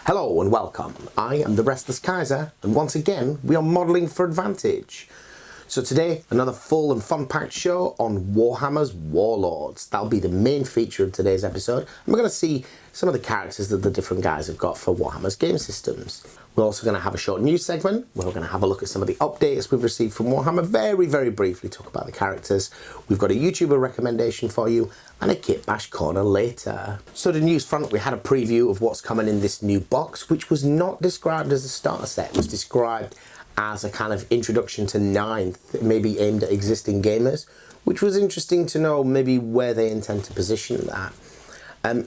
Hello and welcome. I am the Restless Kaiser, and once again we are modelling for advantage. So today, another full and fun-packed show on Warhammer's Warlords. That'll be the main feature of today's episode. And we're going to see some of the characters that the different guys have got for Warhammer's game systems. We're also going to have a short news segment where we're going to have a look at some of the updates we've received from Warhammer. Very briefly talk about the characters. We've got a YouTuber recommendation for you and a Kitbash corner later. So the news front, we had a preview of what's coming in this new box, which was not described as a starter set. It was described as a kind of introduction to Ninth, maybe aimed at existing gamers, which was interesting to know maybe where they intend to position that.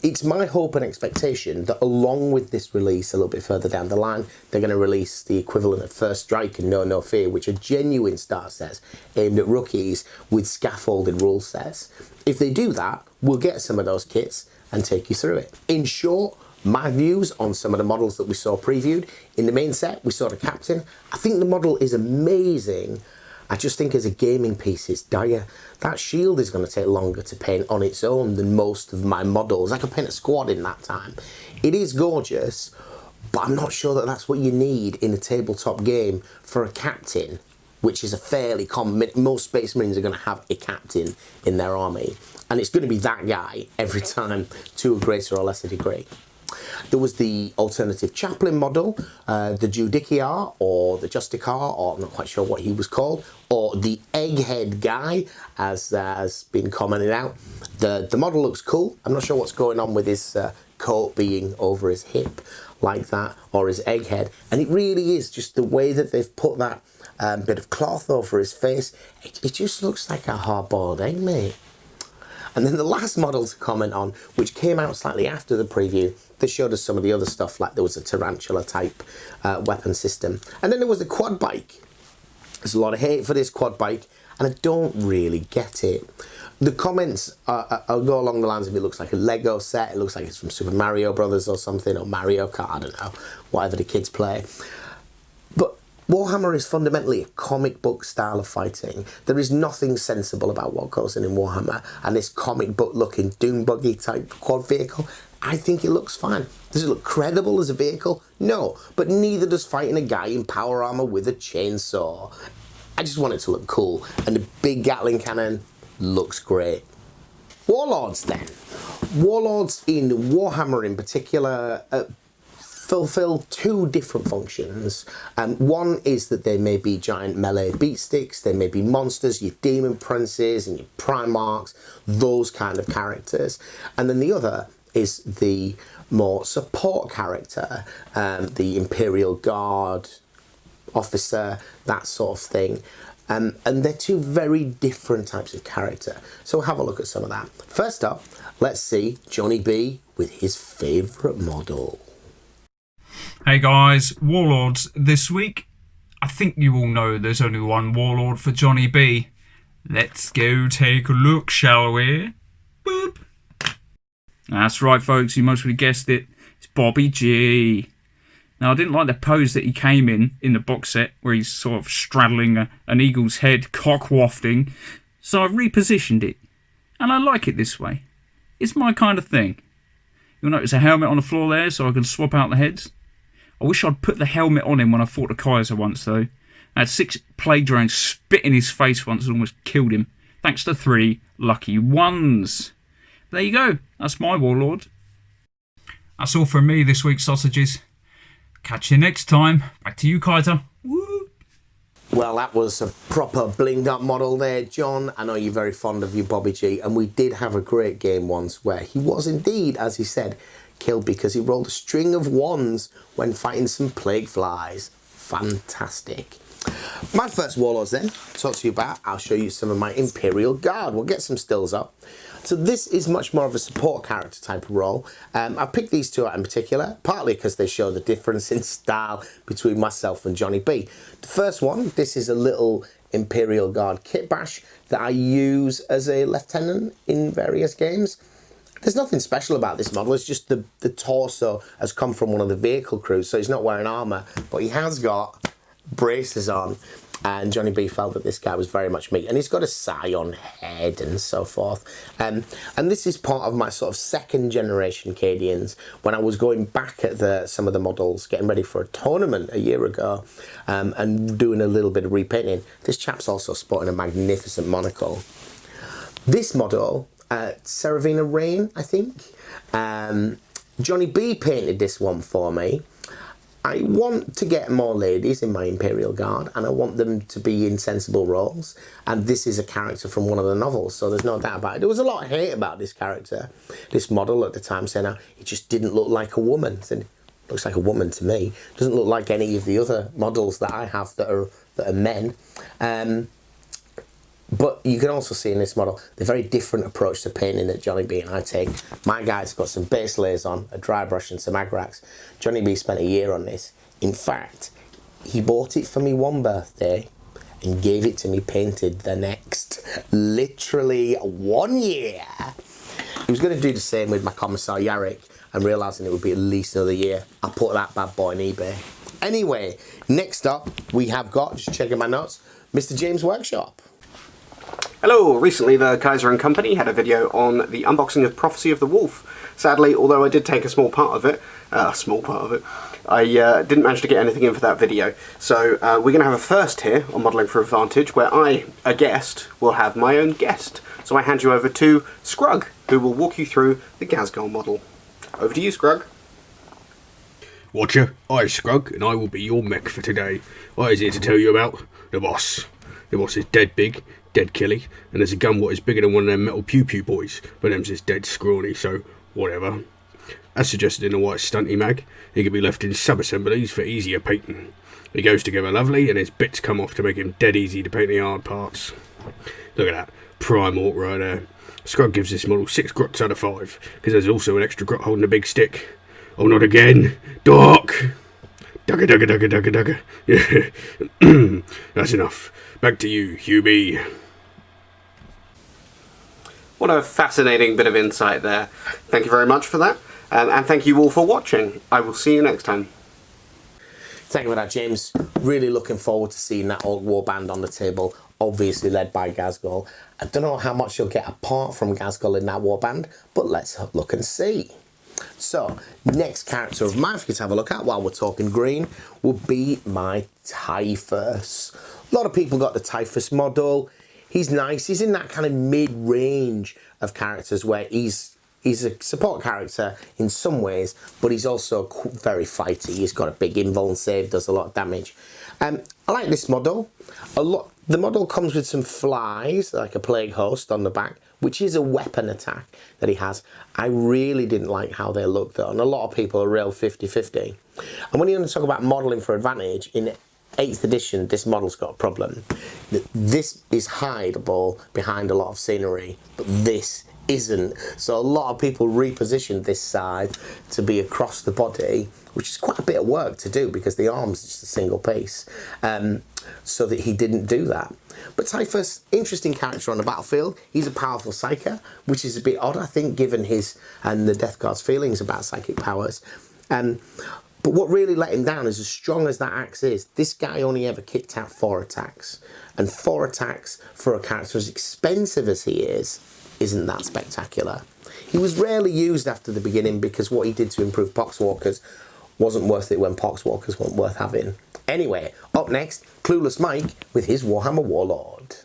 It's my hope and expectation that along with this release a little bit further down the line, they're going to release the equivalent of First Strike and No Fear, which are genuine starter sets aimed at rookies with scaffolded rule sets. If they do that, we'll get some of those kits and take you through it. In short, my views on some of the models that we saw previewed. In the main set, we saw the Captain. I think the model is amazing. I just think as a gaming piece, it's dire. That shield is going to take longer to paint on its own than most of my models. I could paint a squad in that time. It is gorgeous, but I'm not sure that that's what you need in a tabletop game for a Captain, which is a fairly common. Most Space Marines are going to have a Captain in their army, and it's going to be that guy every time to a greater or lesser degree. There was the alternative Chaplain model, the Judiciar or the Justicar, or I'm not quite sure what he was called, or the Egghead guy, as has been commented out. The model looks cool. I'm not sure what's going on with his coat being over his hip like that, or his egghead. And it really is just the way that they've put that bit of cloth over his face. It just looks like a hard-boiled egg, mate. And then the last model to comment on, which came out slightly after the preview, they showed us some of the other stuff, like there was a tarantula type weapon system. And then there was the quad bike. There's a lot of hate for this quad bike, and I don't really get it. The comments I'll go along the lines of it looks like a Lego set, it looks like it's from Super Mario Brothers or something, or Mario Kart, I don't know, whatever the kids play. But Warhammer is fundamentally a comic book style of fighting. There is nothing sensible about what goes in Warhammer, and this comic book looking dune buggy type quad vehicle, I think it looks fine. Does it look credible as a vehicle? No, but neither does fighting a guy in power armor with a chainsaw. I just want it to look cool, and the big Gatling cannon looks great. Warlords then. Warlords in Warhammer in particular fulfill two different functions. One is that they may be giant melee beatsticks, they may be monsters, your demon princes and your primarchs, those kind of characters. And then the other is the more support character, the Imperial Guard officer, that sort of thing. And they're two very different types of character. So we'll have a look at some of that. First up, let's see Johnny B with his favourite model. Hey guys, Warlords this week. I think you all know there's only one Warlord for Johnny B. Let's go take a look, shall we? Boop. That's right folks, you mostly guessed it. It's Bobby G. Now I didn't like the pose that he came in the box set, where he's sort of straddling an eagle's head, cock wafting. So I've repositioned it. And I like it this way. It's my kind of thing. You'll notice a helmet on the floor there, so I can swap out the heads. I wish I'd put the helmet on him when I fought the Kaiser once, though. I had 6 plague drones spit in his face once and almost killed him, thanks to 3 lucky ones. There you go. That's my Warlord. That's all from me this week, sausages. Catch you next time. Back to you, Kaiser. Woo! Well, that was a proper blinged up model there, John. I know you're very fond of you, Bobby G, and we did have a great game once where he was indeed, as he said, killed because he rolled a string of 1s when fighting some plague flies. Fantastic. My first Warlords then, to talk to you about, I'll show you some of my Imperial Guard. We'll get some stills up. So this is much more of a support character type of role. I've picked these two out in particular, partly because they show the difference in style between myself and Johnny B. The first one, this is a little Imperial Guard Kitbash that I use as a lieutenant in various games. There's nothing special about this model, it's just the torso has come from one of the vehicle crews, so he's not wearing armour, but he has got braces on. And Johnny B felt that this guy was very much me. And he's got a scion head and so forth. And this is part of my sort of second generation Cadians. When I was going back at some of the models, getting ready for a tournament a year ago, and doing a little bit of repainting, this chap's also sporting a magnificent monocle. This model, Seravina Rain, I think. Johnny B painted this one for me. I want to get more ladies in my Imperial Guard, and I want them to be in sensible roles. And this is a character from one of the novels, so there's no doubt about it. There was a lot of hate about this character, this model at the time, saying how it just didn't look like a woman. Said, looks like a woman to me. Doesn't look like any of the other models that I have that are men. But you can also see in this model the very different approach to painting that Johnny B and I take. My guy's got some base layers on, a dry brush and some agrax. Johnny B spent a year on this. In fact, he bought it for me one birthday and gave it to me painted the next. Literally 1 year. He was going to do the same with my Commissar Yarrick, and realising it would be at least another year, I put that bad boy on eBay. Anyway, next up we have got, just checking my notes, Mr. James Workshop. Hello, recently the Kaiser and Company had a video on the unboxing of Prophecy of the Wolf. Sadly, although I did take a small part of it, I didn't manage to get anything in for that video. So we're going to have a first here on Modelling for Advantage, where I, a guest, will have my own guest. So I hand you over to Scrug, who will walk you through the Ghazghkull model. Over to you, Scrug. Watcher, I'm Scrug, and I will be your mech for today. I is here to tell you about the boss. The boss is dead big, dead killy, and there's a gun what is bigger than one of them metal pew-pew boys, but them's just dead scrawny, so whatever. As suggested in the white stunty mag, he can be left in sub-assemblies for easier painting. He goes together lovely, and his bits come off to make him dead easy to paint the hard parts. Look at that, prime orc right there. Scrug gives this model 6 grots out of 5, because there's also an extra grot holding a big stick. Oh, not again! Doc! Dugga dugga dugga dugga dugga. Yeah. That's enough. Back to you, Hubie. What a fascinating bit of insight there. Thank you very much for that. And thank you all for watching. I will see you next time. Thank you for that, James. Really looking forward to seeing that old warband on the table, obviously led by Ghazghkull. I don't know how much you'll get apart from Ghazghkull in that warband, but let's look and see. So, next character of mine for you to have a look at while we're talking green would be my Typhus. A lot of people got the Typhus model. He's nice. He's in that kind of mid-range of characters where he's a support character in some ways, but he's also very fighty. He's got a big invuln save, does a lot of damage. I like this model a lot. The model comes with some flies, like a plague host on the back, which is a weapon attack that he has. I really didn't like how they looked though, and a lot of people are real 50-50. And when you want to talk about modelling for advantage, in 8th edition, this model's got a problem. This is hideable behind a lot of scenery, but this isn't. So a lot of people repositioned this side to be across the body, which is quite a bit of work to do because the arm's just a single piece, so that he didn't do that. But Typhus, interesting character on the battlefield. He's a powerful psyker, which is a bit odd, I think, given his and the Death Guard's feelings about psychic powers. But what really let him down is, as strong as that axe is, this guy only ever kicked out 4 attacks. And 4 attacks for a character as expensive as he is, isn't that spectacular. He was rarely used after the beginning because what he did to improve Poxwalkers wasn't worth it when Poxwalkers weren't worth having. Anyway, up next, Clueless Mike with his Warhammer Warlord.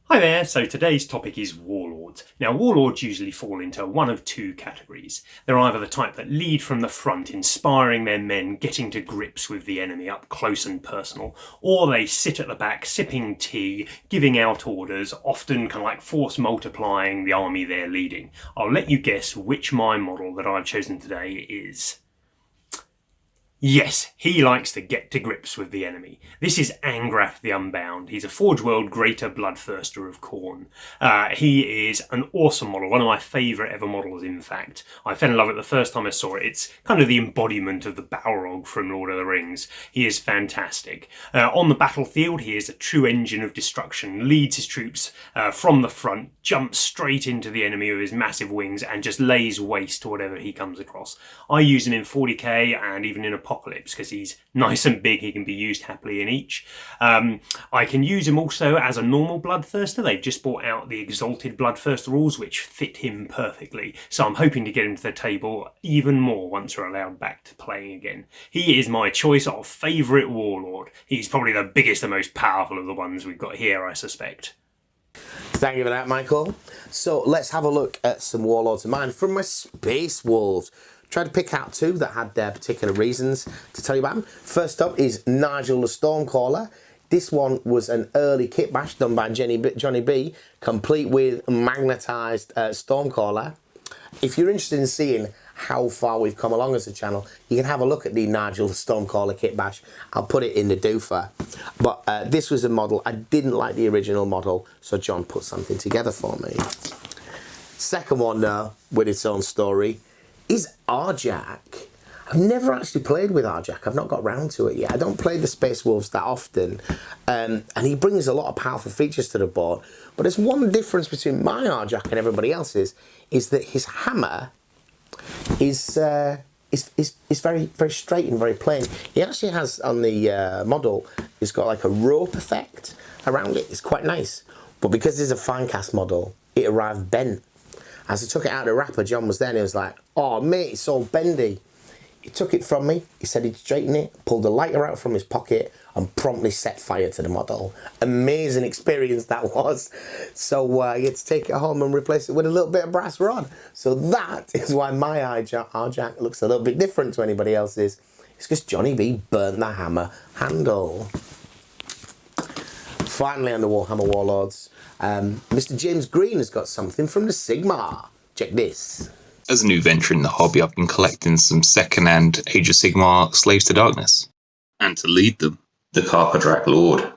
Hi there, so today's topic is Warlords. Now, Warlords usually fall into one of 2 categories. They're either the type that lead from the front, inspiring their men, getting to grips with the enemy up close and personal, or they sit at the back, sipping tea, giving out orders, often kind of like force multiplying the army they're leading. I'll let you guess which my model that I've chosen today is. Yes, he likes to get to grips with the enemy. This is Angra the Unbound. He's a Forge World greater bloodthirster of Khorne. He is an awesome model, one of my favourite ever models, in fact. I fell in love with it the first time I saw it. It's kind of the embodiment of the Balrog from Lord of the Rings. He is fantastic. On the battlefield, he is a true engine of destruction, leads his troops from the front, jumps straight into the enemy with his massive wings, and just lays waste to whatever he comes across. I use him in 40k and even in a Apocalypse because he's nice and big. He can be used happily in each. I can use him also as a normal Bloodthirster. They've just brought out the Exalted Bloodthirster rules, which fit him perfectly. So I'm hoping to get him to the table even more once we're allowed back to playing again. He is my choice of favourite Warlord. He's probably the biggest and most powerful of the ones we've got here, I suspect. Thank you for that, Michael. So let's have a look at some Warlords of mine from my Space Wolves. Tried to pick out two that had their particular reasons to tell you about them. First up is Nigel the Stormcaller. This one was an early kitbash done by Johnny B, complete with magnetised Stormcaller. If you're interested in seeing how far we've come along as a channel, you can have a look at the Nigel the Stormcaller kitbash. I'll put it in the doofer. But this was a model. I didn't like the original model, so John put something together for me. Second one, though, with its own story, is Arjak. I've never actually played with Arjak. I've not got round to it yet. I don't play the Space Wolves that often. And he brings a lot of powerful features to the board. But there's one difference between my Arjak and everybody else's, is that his hammer is very, very straight and very plain. He actually has, on the model, he's got like a rope effect around it. It's quite nice. But because it's a fine cast model, it arrived bent. As I took it out of the wrapper, John was there and he was like, "Oh mate, it's all bendy." He took it from me, he said he'd straighten it, pulled a lighter out from his pocket and promptly set fire to the model. Amazing experience that was. So he had to take it home and replace it with a little bit of brass rod. So that is why my Arjak looks a little bit different to anybody else's. It's because Johnny B burnt the hammer handle. Finally on the Warhammer Warlords, Mr. James Green has got something from the Sigmar. Check this. As a new venture in the hobby, I've been collecting some second-hand Age of Sigmar Slaves to Darkness. And to lead them, the Carpadrak Lord.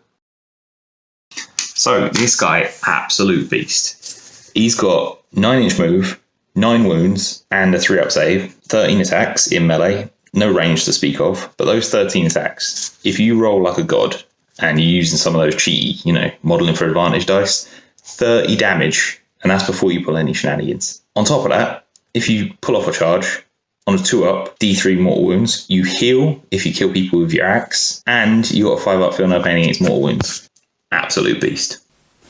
So, this guy, absolute beast. He's got 9-inch move, 9 wounds, and a 3-up save, 13 attacks in melee, no range to speak of, but those 13 attacks, if you roll like a god, and you're using some of those cheaty, modelling for advantage dice, 30 damage, and that's before you pull any shenanigans. On top of that, if you pull off a charge on a 2-up, D3 mortal wounds, you heal if you kill people with your axe, and you got a 5-up feel no pain against mortal wounds. Absolute beast.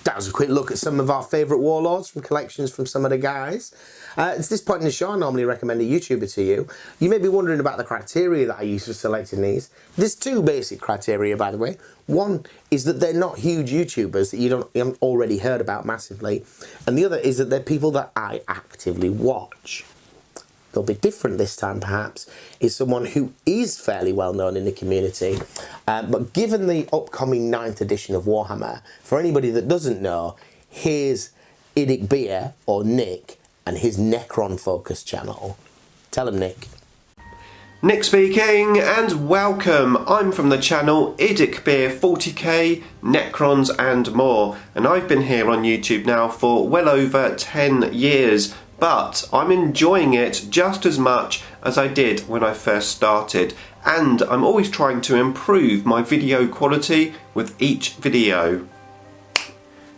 That was a quick look at some of our favourite Warlords from collections from some of the guys. At this point in the show, I normally recommend a YouTuber to you. You may be wondering about the criteria that I use for selecting these. There's two basic criteria, by the way. One is that they're not huge YouTubers that you haven't already heard about massively. And the other is that they're people that I actively watch. They'll be different this time, perhaps, is someone who is fairly well known in the community. But given the upcoming 9th edition of Warhammer, for anybody that doesn't know, here's IDIC Beer, or Nick, and his Necron Focus channel. Tell him, Nick. Nick speaking, and welcome. I'm from the channel IDIC Beer 40k, Necrons and more, and I've been here on YouTube now for well over 10 years. But I'm enjoying it just as much as I did when I first started, and I'm always trying to improve my video quality with each video.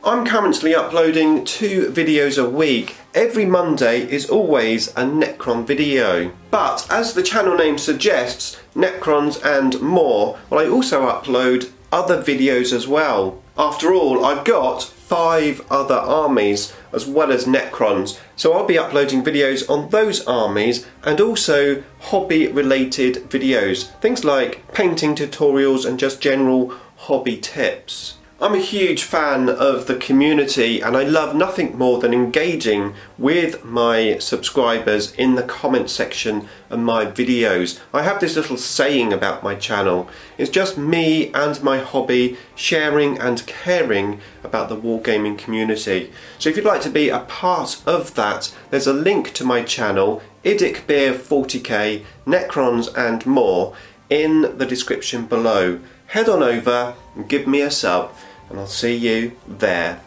I'm currently uploading 2 videos a week. Every Monday is always a Necron video. But as the channel name suggests, Necrons and more, well, I also upload other videos as well. After all, I've got 5 other armies as well as Necrons, so I'll be uploading videos on those armies and also hobby related videos, things like painting tutorials and just general hobby tips. I'm a huge fan of the community and I love nothing more than engaging with my subscribers in the comment section of my videos. I have this little saying about my channel. It's just me and my hobby sharing and caring about the wargaming community. So if you'd like to be a part of that, there's a link to my channel, IDIC Beer 40k, Necrons and more, in the description below. Head on over and give me a sub, and I'll see you there.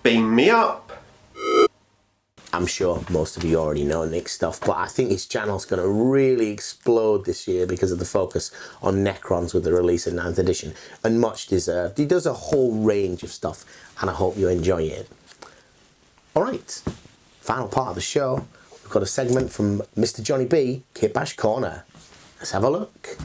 Beam me up! I'm sure most of you already know Nick's stuff, but I think his channel's going to really explode this year because of the focus on Necrons with the release of 9th edition, and much deserved. He does a whole range of stuff, and I hope you enjoy it. Alright, final part of the show. We've got a segment from Mr. Johnny B, Kitbash Corner. Let's have a look.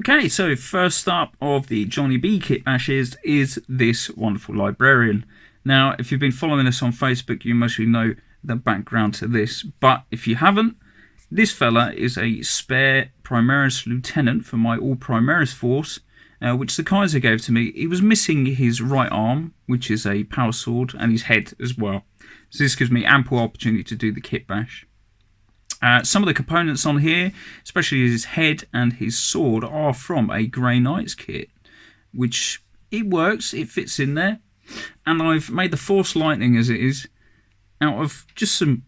Okay, so first up of the Johnny B Kitbashes is this wonderful Librarian. Now, if you've been following us on Facebook, you mostly know the background to this, but if you haven't, this fella is a spare Primaris lieutenant for my all Primaris force, which the Kaiser gave to me. He was missing his right arm, which is a power sword, and his head as well. So this gives me ample opportunity to do the Kitbash. Some of the components on here, especially his head and his sword, are from a Grey Knights kit, which it works, it fits in there. And I've made the Force Lightning as it is out of just some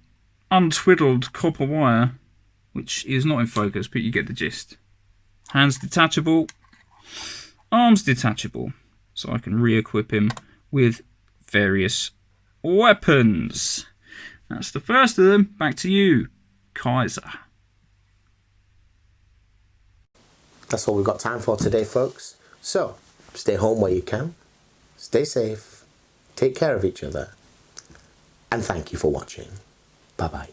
untwiddled copper wire, which is not in focus, but you get the gist. Hands detachable, arms detachable, so I can re-equip him with various weapons. That's the first of them. Back to you, Kaiser. That's all we've got time for today, folks. So, stay home where you can, stay safe, take care of each other, and thank you for watching. Bye-bye.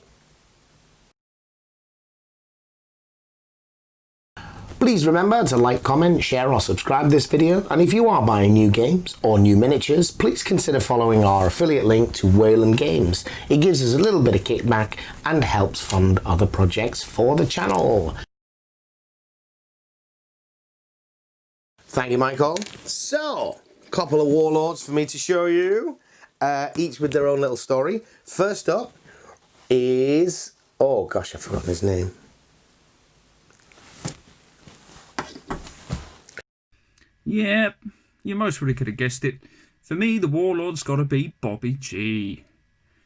Please remember to like, comment, share or subscribe this video, and if you are buying new games or new miniatures, please consider following our affiliate link to Wayland Games. It gives us a little bit of kickback and helps fund other projects for the channel. Thank you, Michael. So, a couple of Warlords for me to show you, each with their own little story. First up is, oh gosh, I've forgotten his name. Yep, you most really could have guessed it. For me, the Warlord's got to be Bobby G.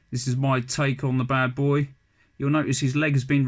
This is my take on the bad boy. You'll notice his leg has been